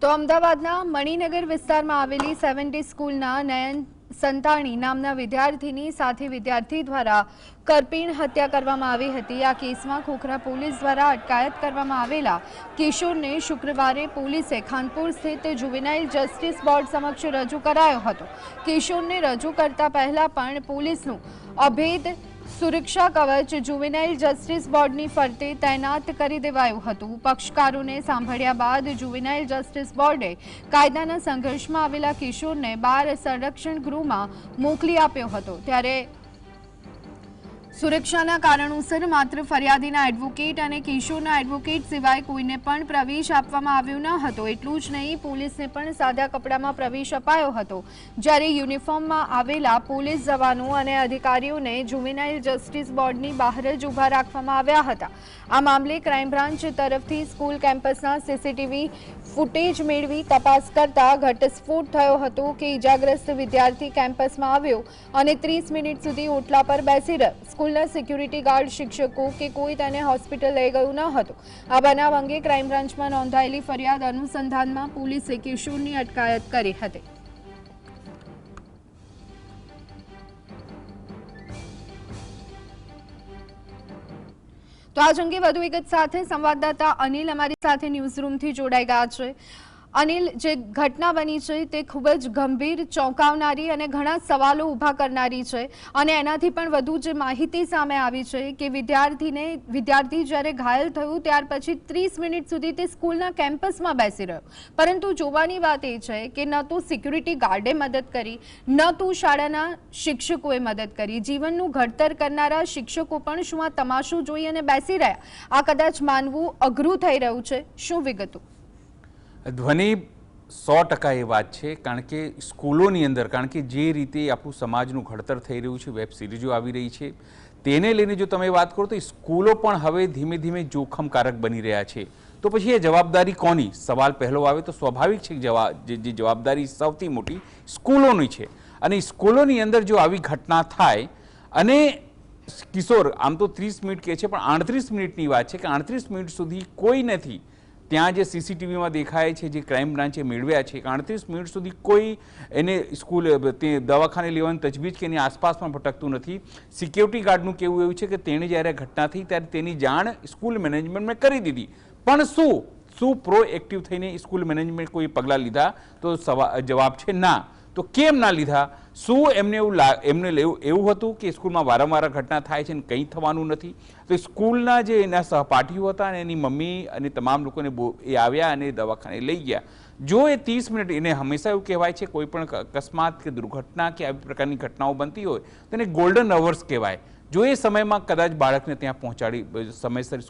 તો અમદાવાદના મણિનગર વિસ્તારમાં આવેલી 70 સ્કૂલના નયન સંતાણી નામના વિદ્યાર્થીની સાથે વિદ્યાર્થી દ્વારા કરપીણ હત્યા કરવામાં આવી હતી। આ કેસમાં ખોખરા પોલીસ દ્વારા અટકાયત કરવામાં આવેલા કિશોરને શુક્રવારે પોલીસે ખાનપુર સ્થિત જુવેનાઇલ જસ્ટિસ બોર્ડ સમક્ષ રજૂ કરાયો હતો। કિશોરને રજૂ કરતા પહેલા પણ પોલીસનું અભેદ સુરક્ષા કવચ જુવેનાઇલ જસ્ટિસ બોર્ડની ફરતે તૈનાત કરી દેવાયું હતું। પક્ષકારોને સાંભળ્યા બાદ જુવેનાઇલ જસ્ટિસ બોર્ડે કાયદાના સંઘર્ષમાં આવેલા કિશોરને 12 સંરક્ષણ ગૃહમાં મોકલી આપ્યો હતો। ત્યારે સુરક્ષાના કારણોસર માત્ર ફરિયાદીના એડવોકેટ અને કિશોરના એડવોકેટ સિવાય કોઈને પણ પ્રવેશ આપવામાં આવ્યો ન હતો। એટલું જ નહીં, પોલીસને પણ સાદા કપડામાં પ્રવેશ અપાયો હતો, જ્યારે યુનિફોર્મમાં આવેલા પોલીસ જવાનો અને અધિકારીઓને જુવેનાઇલ જસ્ટિસ બોર્ડની બહાર જ ઊભા રાખવામાં આવ્યા હતા। આ મામલે ક્રાઇમ બ્રાન્ચ તરફથી સ્કૂલ કેમ્પસના સીસીટીવી ફૂટેજ મેળવી તપાસ કરતા ઘટસ્ફોટ થયો હતો કે ઇજાગ્રસ્ત વિદ્યાર્થી કેમ્પસમાં આવ્યો અને 30 મિનિટ સુધી ઓટલા પર બેસી રહ્યો। સ્કૂલના સિક્યુરિટી ગાર્ડ, શિક્ષકો કે કોઈ તેને હોસ્પિટલ લઈ ગયું ન હતું। આ બનાવ અંગે ક્રાઇમ બ્રાન્ચમાં નોંધાયેલી ફરિયાદ અનુસંધાનમાં પોલીસે કિશોરની અટકાયત કરી હતી। તો આજ અંગે વધુ વિગત સાથે સંવાદદાતા અનિલ અમારી સાથે ન્યૂઝ રૂમથી જોડાઈ ગયા છે। અનિલ, જે ઘટના બની છે તે ખૂબ જ ગંભીર, ચોંકાવનારી અને ઘણા સવાલો ઊભા કરનારી છે અને એનાથી પણ વધુ જે માહિતી સામે આવી છે કે વિદ્યાર્થી જ્યારે ઘાયલ થયું ત્યાર પછી 30 મિનિટ સુધી તે સ્કૂલના કેમ્પસમાં બેસી રહ્યો, પરંતુ જોવાની વાત એ છે કે ન તો સિક્યુરિટી ગાર્ડે મદદ કરી, ન તો શાળાના શિક્ષકોએ મદદ કરી। જીવનનું ઘડતર કરનારા શિક્ષકો પણ શું આ તમાશો જોઈ અને બેસી રહ્યા? આ કદાચ માનવું અઘરું થઈ રહ્યું છે। શું વિગતો? ધ્વનિ 100% એ વાત છે, કારણ કે સ્કૂલોની અંદર, કારણ કે જે રીતે આપણું સમાજનું ઘડતર થઈ રહ્યું છે, વેબ સિરીઝો આવી રહી છે, તેને લઈને જો તમે વાત કરો તો સ્કૂલો પણ હવે ધીમે ધીમે જોખમકારક બની રહ્યા છે। તો પછી એ જવાબદારી કોની? સવાલ પહેલો આવે તો સ્વાભાવિક છે જે જવાબદારી સૌથી મોટી સ્કૂલોની છે, અને સ્કૂલોની અંદર જો આવી ઘટના થાય અને કિશોર આમ તો 30 મિનિટ કહે છે, પણ 38 મિનિટની વાત છે કે 38 મિનિટ સુધી કોઈ નથી ત્યાં। જે સીસીટીવીમાં દેખાય છે, જે ક્રાઇમ બ્રાન્ચે મેળવ્યા છે, 38 મિનિટ સુધી કોઈ એને સ્કૂલ તે દવાખાને લેવાની તજવીજ કે એની આસપાસ પણ ભટકતું નથી। સિક્યુરિટી ગાર્ડનું કહેવું એવું છે કે તેણે જ્યારે ઘટના થઈ ત્યારે તેની જાણ સ્કૂલ મેનેજમેન્ટને કરી દીધી, પણ શું પ્રોએક્ટિવ થઈને સ્કૂલ મેનેજમેન્ટ કોઈ પગલાં લીધા? તો જવાબ છે ના। તો કેમ ના લીધા? શું એમને એવું હતું કે સ્કૂલમાં વારંવાર ઘટના થાય છે અને કંઈ થવાનું નથી? તો સ્કૂલના જે એના સહપાઠીઓ હતા અને એની મમ્મી અને તમામ લોકોને એ આવ્યા અને દવાખાને લઈ ગયા। જો એ 30 મિનિટ, એને હંમેશા એવું કહેવાય છે કોઈ પણ અકસ્માત કે દુર્ઘટના કે આવી પ્રકારની ઘટનાઓ બનતી હોય તો એને ગોલ્ડન અવર્સ કહેવાય। જો એ સમયમાં કદાચ બાળકને ત્યાં પહોંચાડી સમયસર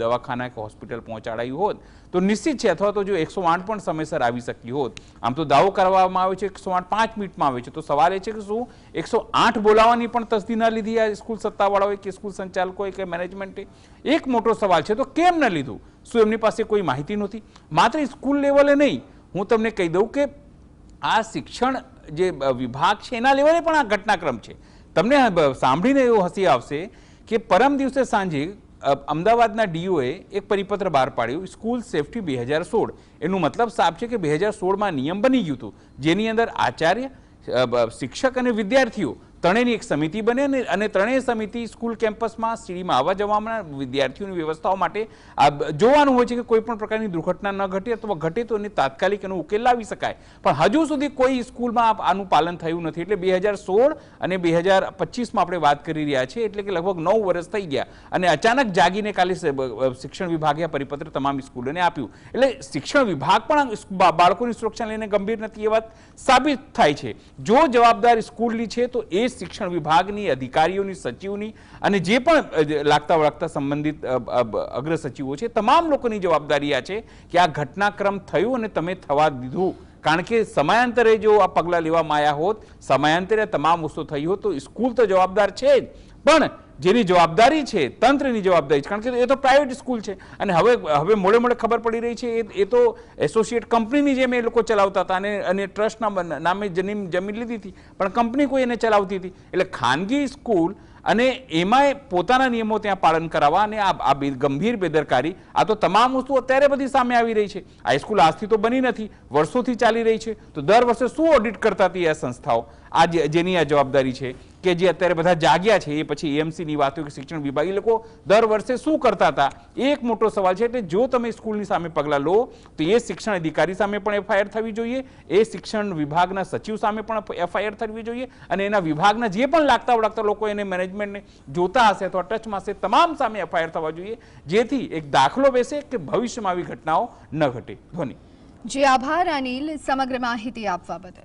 દવાખાના કે હોસ્પિટલ પહોંચાડાયું હોત તો નિશ્ચિત છે, અથવા તો જો 108 પણ સમયસર આવી શકી હોત। આમ તો દાવો કરવામાં આવે છે 108 5 મિનિટમાં આવે છે, તો સવાલ એ છે કે શું 108 બોલાવવાની પણ તસ્દી ન લીધી આ સ્કૂલ સત્તાવાળાઓએ કે સ્કૂલ સંચાલકોએ કે મેનેજમેન્ટે? એક મોટો સવાલ છે, તો કેમ ન લીધું? શું એમની પાસે કોઈ માહિતી નહોતી? માત્ર સ્કૂલ લેવલે નહીં, હું તમને કહી દઉં કે આ શિક્ષણ જે વિભાગ છે એના લેવલે પણ આ ઘટનાક્રમ છે। તમને સાંભળીને એવું હસી આવશે કે પરમ દિવસે સાંજે અમદાવાદના ડીઓએ એક પરિપત્ર બહાર પાડ્યું, સ્કૂલ સેફટી 2016। એનું મતલબ સાફ છે કે 2016માં નિયમ બની ગયું હતું, જેની અંદર આચાર્ય, શિક્ષક અને વિદ્યાર્થીઓ ત્રણેયની એક સમિતિ બને અને ત્રણેય સમિતિ સ્કૂલ કેમ્પસમાં સીડીમાં આવવા જવામાં વિદ્યાર્થીઓની વ્યવસ્થાઓ માટે જોવાનું હોય છે કે કોઈ પણ પ્રકારની દુર્ઘટના ન ઘટે, અથવા ઘટે તો એને તાત્કાલિક એનો ઉકેલ લાવી શકાય। પણ હજુ સુધી કોઈ સ્કૂલમાં આનું પાલન થયું નથી। એટલે 2016 અને 2025માં આપણે વાત કરી રહ્યા છીએ, એટલે કે લગભગ 9 વર્ષ થઈ ગયા અને અચાનક જાગીને કાલે શિક્ષણ વિભાગે પરિપત્ર તમામ સ્કૂલોને આપ્યું। એટલે શિક્ષણ વિભાગ પણ બાળકોની સુરક્ષા લઈને ગંભીર નથી એ વાત સાબિત થાય છે। જો જવાબદાર સ્કૂલની છે તો એ શિક્ષણ વિભાગની, અધિકારીઓની, સચિવની અને જે પણ લાગતા વળગતા સંબંધિત અગ્ર સચિવો છે, તમામ લોકોની જવાબદારી આ છે કે આ ઘટનાક્રમ થયું અને તમે થવા દીધું। કારણ કે સમયાંતરે જો આ પગલાં લેવામાં આવ્યા હોત, સમયાંતરે તમામ વસ્તુ થઈ હોત તો સ્કૂલ તો જવાબદાર છે જ, પણ જેની જવાબદારી છે તંત્રની જવાબદારી છે, કારણ કે એ તો પ્રાઇવેટ સ્કૂલ છે અને હવે મોડે ખબર પડી રહી છે એ તો એસોસિએટ કંપનીની જેમ એ લોકો ચલાવતા હતા અને ટ્રસ્ટના નામે જમીન લીધી હતી, પણ કંપની કોઈ એને ચલાવતી હતી। એટલે ખાનગી સ્કૂલ અને એમાંય પોતાના નિયમો ત્યાં પાલન કરાવવા અને આ ગંભીર બેદરકારી, આ તો તમામ વસ્તુ અત્યારે બધી સામે આવી રહી છે. હાઈસ્કૂલ આજથી તો બની નથી, વર્ષોથી ચાલી રહી છે. તો દર વર્ષે શું ઓડિટ કરતા હતી આ સંસ્થાઓ? આ જેની આ જવાબદારી છે કે જે અત્યારે બધા જાગ્યા છે, એ પછી એએમસીની વાત હોય કે શિક્ષણ વિભાગ, એ લોકો દર વર્ષે શું કરતા હતા? એક મોટો સવાલ છે. એટલે જો તમે સ્કૂલની સામે પગલાં લો તો એ શિક્ષણ અધિકારી સામે પણ એફઆઈઆર થવી જોઈએ, એ શિક્ષણ વિભાગના સચિવ સામે પણ એફઆઈઆર થવી જોઈએ, અને એના વિભાગના જે પણ લાગતા વળગતા લોકો એને મેનેજમેન્ટને જોતા હશે અથવા ટચમાં હશે તમામ સામે એફઆઈઆર થવા જોઈએ, જેથી એક દાખલો બેસે કે ભવિષ્યમાં આવી ઘટનાઓ ન ઘટે. ધ્વનિ. જી આભાર અનિલ સમગ્ર માહિતી આપવા બદલ.